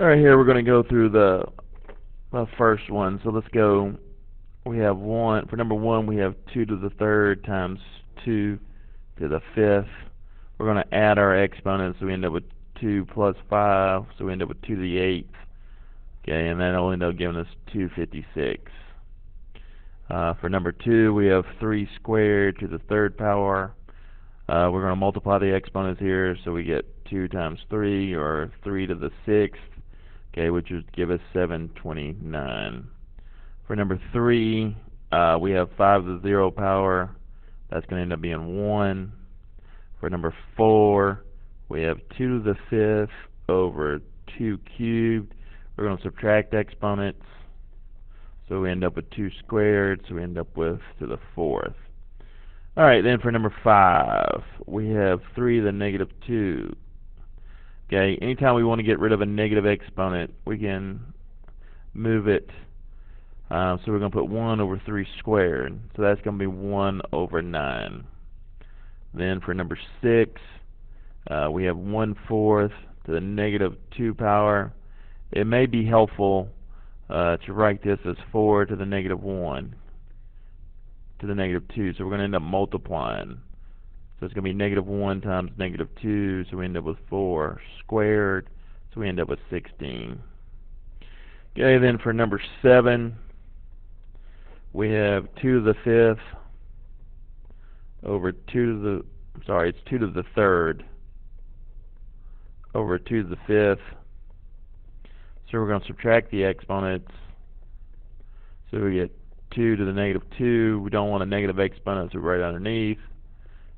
Alright, here we're going to go through the first one. So let's go. We have one. For number one, we have 2 to the third times 2 to the fifth. We're going to add our exponents, so we end up with 2 plus 5, so we end up with 2 to the 8th. Okay, and that'll end up giving us 256. For number 2, we have 3 squared to the third power. We're going to multiply the exponents here, so we get 2 times 3, or 3 to the 6th, okay, which would give us 729. For number 3, we have 5 to the 0 power. That's going to end up being 1. For number 4, we have 2 to the 5th over 2 cubed. We're going to subtract exponents, so we end up with 2 squared, so we end up with to the 4th. Alright, then for number 5, we have 3 to the negative 2. Okay, anytime we want to get rid of a negative exponent, we can move it. So we're going to put 1 over 3 squared. So that's going to be 1 over 9. Then for number 6, we have 1/4 to the negative 2 power. It may be helpful to write this as 4 to the negative 1 to the negative 2. So we're going to end up multiplying. So it's going to be negative 1 times negative 2, so we end up with 4 squared, so we end up with 16. Okay, then for number 7, we have 2 to the 5th over 2 to the, it's 2 to the 3rd over 2 to the 5th. So we're going to subtract the exponents. So we get 2 to the negative 2. We don't want a negative exponent, so right underneath.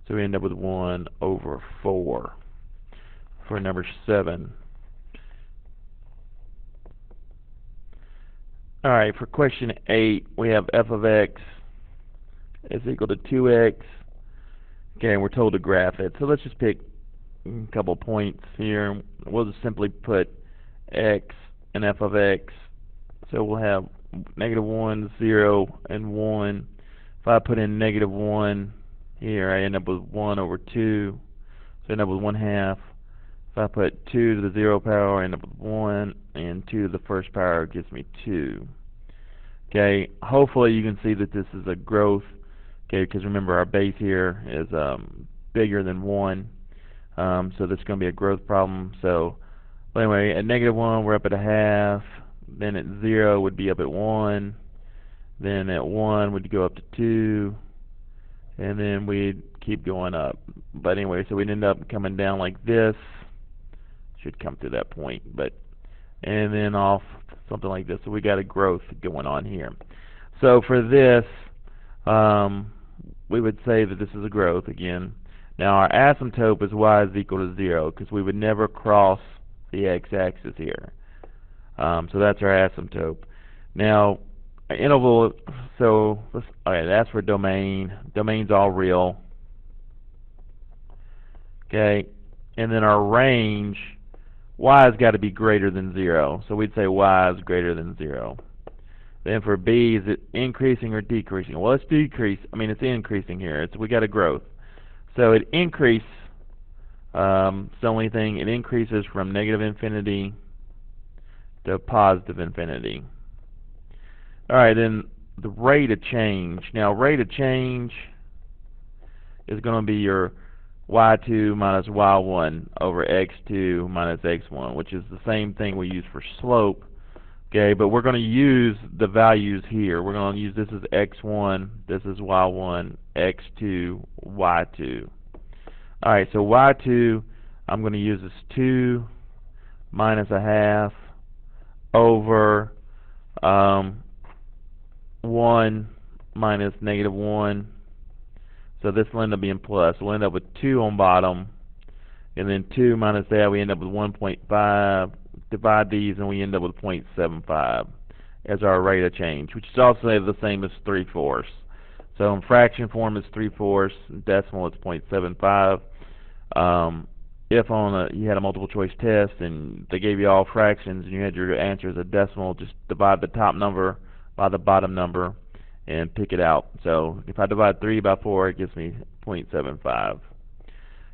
So we end up with 1 over 4 for number 7. Alright, for question 8, we have f of x is equal to 2x. Okay, and we're told to graph it. So let's just pick a couple points here. We'll just simply put x and f of x. So we'll have negative 1, 0, and 1. If I put in negative 1 here, I end up with 1 over 2. So I end up with 1/2. If I put 2 to the 0 power, I end up with 1. And 2 to the first power gives me 2. Okay, hopefully you can see that this is a growth. Okay, because remember our base here is bigger than 1. So this is going to be a growth problem. So anyway, at negative 1, we're up at 1/2. Then at 0 would be up at 1. Then at 1 would go up to 2. And then we'd keep going up. But anyway, so we'd end up coming down like this. Should come to that point. And then off something like this. So we got a growth going on here. So for this, we would say that this is a growth again. Now our asymptote is y is equal to 0, because we would never cross the x-axis here. So that's our asymptote. Now interval, so alright, that's for domain. Domain's all real. Okay, and then our range, y has got to be greater than 0. So we'd say y is greater than 0. Then for b, is it increasing or decreasing? Well, it's it's increasing here. We got a growth. So it increases. It's the only thing. It increases from negative infinity to positive infinity. Alright, then the rate of change. Now, rate of change is going to be your y2 minus y1 over x2 minus x1, which is the same thing we use for slope. Okay, but we're going to use the values here. We're going to use this as x1, this is y1, x2, y2. Alright, so y2, I'm going to use this 2 minus 1/2 over 1 minus negative 1. So this will end up being plus. We'll end up with 2 on bottom. And then 2 minus that, we end up with 1.5. Divide these, and we end up with 0.75 as our rate of change, which is also the same as 3/4. So in fraction form, it's 3/4. In decimal, it's 0.75. If you had a multiple choice test and they gave you all fractions and you had your answer as a decimal, just divide the top number by the bottom number and pick it out. So if I divide 3 by 4, it gives me 0.75.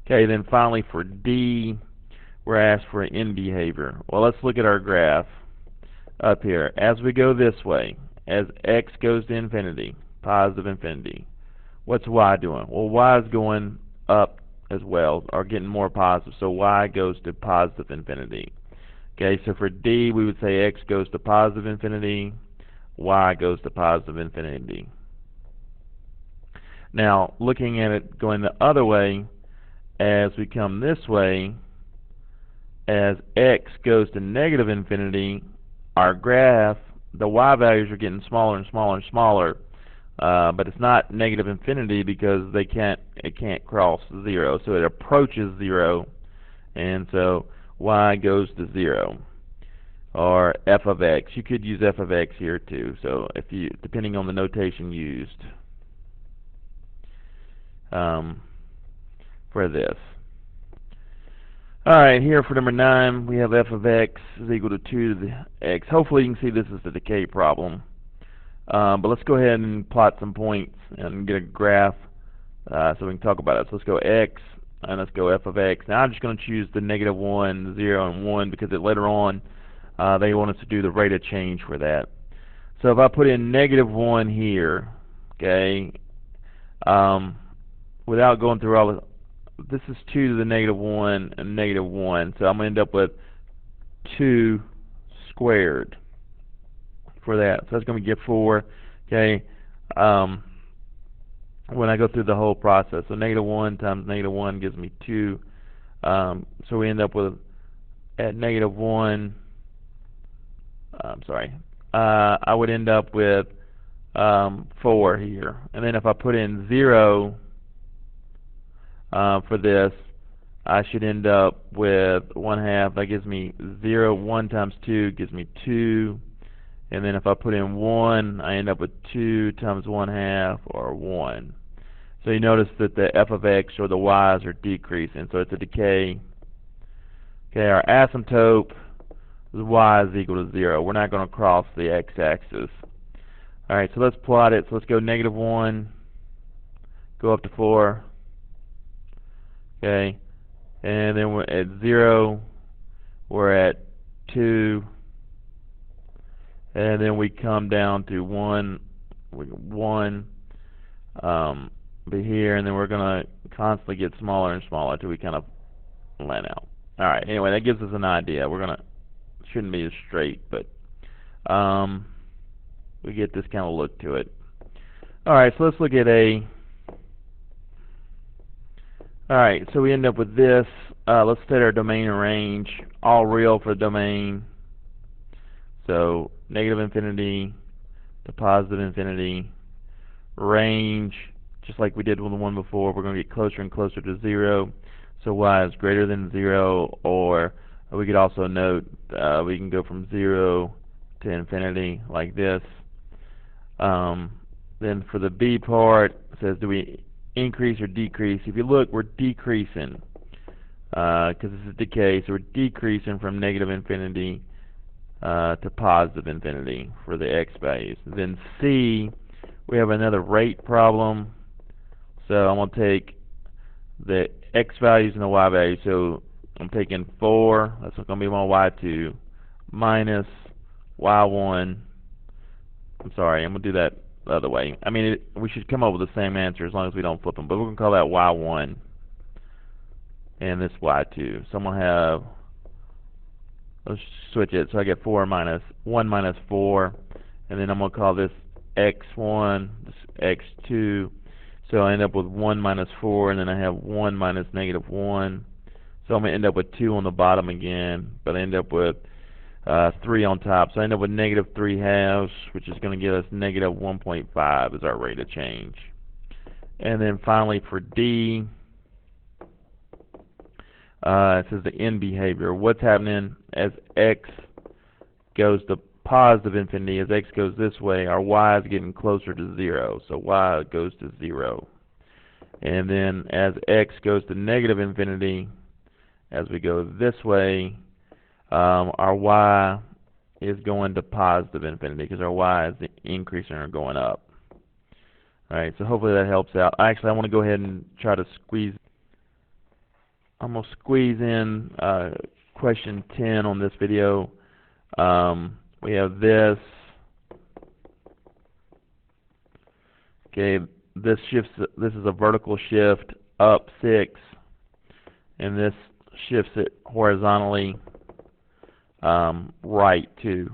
Okay, then finally for D, we're asked for an end behavior. Well, let's look at our graph up here. As we go this way, as x goes to infinity, positive infinity, what's y doing? Well, y is going up as well, or getting more positive, so y goes to positive infinity. Okay, so for D, we would say x goes to positive infinity, y goes to positive infinity. Now, looking at it going the other way, as we come this way, as x goes to negative infinity, our graph, the y values are getting smaller and smaller and smaller, but it's not negative infinity because it can't cross 0, so it approaches 0, and so y goes to 0. Or f of x. You could use f of x here too, so if you, depending on the notation used for this. Alright, here for number 9, we have f of x is equal to 2 to the x. Hopefully you can see this is the decay problem. But let's go ahead and plot some points and get a graph so we can talk about it. So let's go x, and let's go f of x. Now I'm just going to choose the negative 1, 0, and 1 because later on they want us to do the rate of change for that. So if I put in negative 1 here, okay, without going through all this is 2 to the negative 1 and negative 1, so I'm going to end up with 2 squared for that. So that's going to get 4, okay, when I go through the whole process. So negative 1 times negative 1 gives me 2. So we end up with, at negative 1, I would end up with 4 here. And then if I put in 0 for this, I should end up with 1/2. That gives me 0. 1 times 2 gives me 2. And then if I put in 1, I end up with 2 times 1/2, or 1. So you notice that the f of x, or the y's, are decreasing. So it's a decay. Okay, our asymptote, y is equal to 0. We're not going to cross the x-axis. Alright, so let's plot it. So let's go negative 1, go up to 4. Okay, and then we're at 0, we're at 2, and then we come down to 1, be here, and then we're going to constantly get smaller and smaller until we kind of land out. Alright, anyway, that gives us an idea. We're going to, shouldn't be as straight, but we get this kind of look to it. Alright, so let's look at A. Alright, so we end up with this. Let's set our domain and range, all real for the domain. So negative infinity to positive infinity. Range, just like we did with the one before, we're going to get closer and closer to 0. So y is greater than 0, or we could also note we can go from 0 to infinity like this. Then for the B part, it says do we increase or decrease? If you look, we're decreasing because this is decay, so we're decreasing from negative infinity to positive infinity for the x values. Then C, we have another rate problem. So I'm going to take the x values and the y values. So I'm taking 4, that's going to be my y2, minus y1. I'm sorry, I'm going to do that the other way. I mean, we should come up with the same answer as long as we don't flip them, but we're going to call that y1 and this y2. So I'm going to have, let's switch it, so I get 1 minus 4, and then I'm going to call this x1, this x2, so I end up with 1 minus 4, and then I have 1 minus negative 1, so I'm going to end up with 2 on the bottom again, but I end up with 3 on top, so I end up with negative 3/2, which is going to give us negative 1.5 as our rate of change. And then finally for D, it says the end behavior. What's happening as x goes to positive infinity, as x goes this way, our y is getting closer to 0, so y goes to 0. And then as x goes to negative infinity, as we go this way, our y is going to positive infinity because our y is increasing or going up. Alright, so hopefully that helps out. Actually, I want to go ahead and try to squeeze. I'm going to squeeze in question 10 on this video. We have this. Okay, this shifts. This is a vertical shift up 6, and this shifts it horizontally right 2.